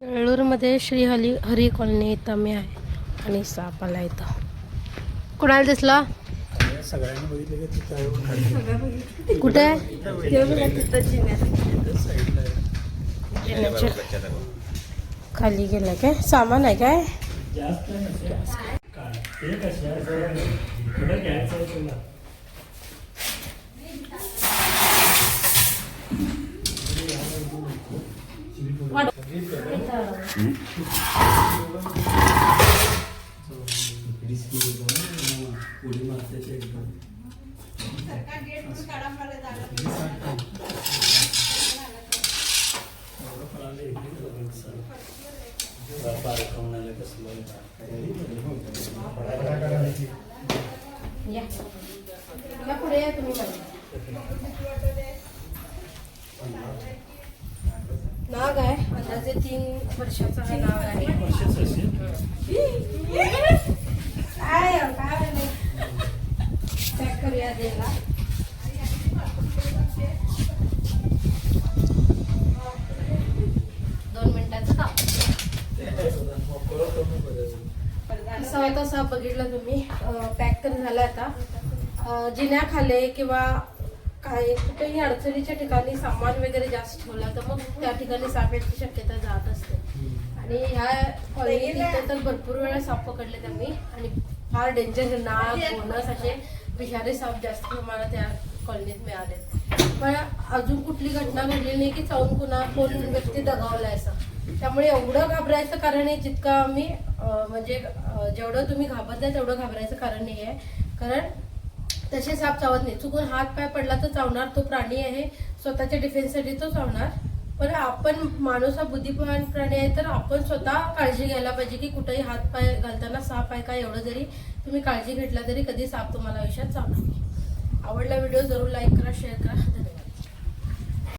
वेळूरमध्ये Shri Hari colony इथं मी आहे आणि साप आला इथं. कुणाला दिसला? सगळ्यांनी बघितलं की तिथं कुठे आहे? खाली गेला काय? सामान आहे काय? जास्त ते कशा कुठं घ्यायचं आहे तुला? उडी मारते एकदम या पुढे या तुम्ही. नाग आहे, अंदाजे 3 वर्षाचा हा नाग आहे. काय नाही चेक करूया द्यायला. असा होता साप बघितला तुम्ही. पॅक तर झाला आता. जिन्याखाली किंवा काही कुठेही अडचणीच्या ठिकाणी सामान वगैरे जास्त ठेवला तर मग त्या ठिकाणी साप येण्याची शक्यता जात असते. आणि ह्या कॉलनीत तर भरपूर वेळा साप पकडले त्यांनी आणि फार डेंजर नाग बोनस असे विषारी साप जास्त प्रमाणात या कॉलनीत मिळाले. पण अजून कुठली घटना घडली नाही की चावून कोण व्यक्ती दगावलाय असं. त्यामुळे एवढं घाबरायचं कारण आहे जितकं आम्ही म्हणजे जेवढं तुम्ही घाबरताय तेवढं घाबरायचं कारण नाही आहे. कारण तसे साप चावत नाही. चुकून हात पाय पडला तर चावणार, तो प्राणी आहे, स्वतःच्या डिफेन्ससाठी तो चावणार. पण आपण माणूस हा बुद्धिमान प्राणी आहे तर आपण स्वतः काळजी घ्यायला पाहिजे की कुठेही हात पाय घालताना साप आहे का एवढं जरी तुम्ही काळजी घेतला तरी कधी साप तुम्हाला आयुष्यात चावणार नाही. आवडला व्हिडिओ जरूर लाईक करा, शेअर करा.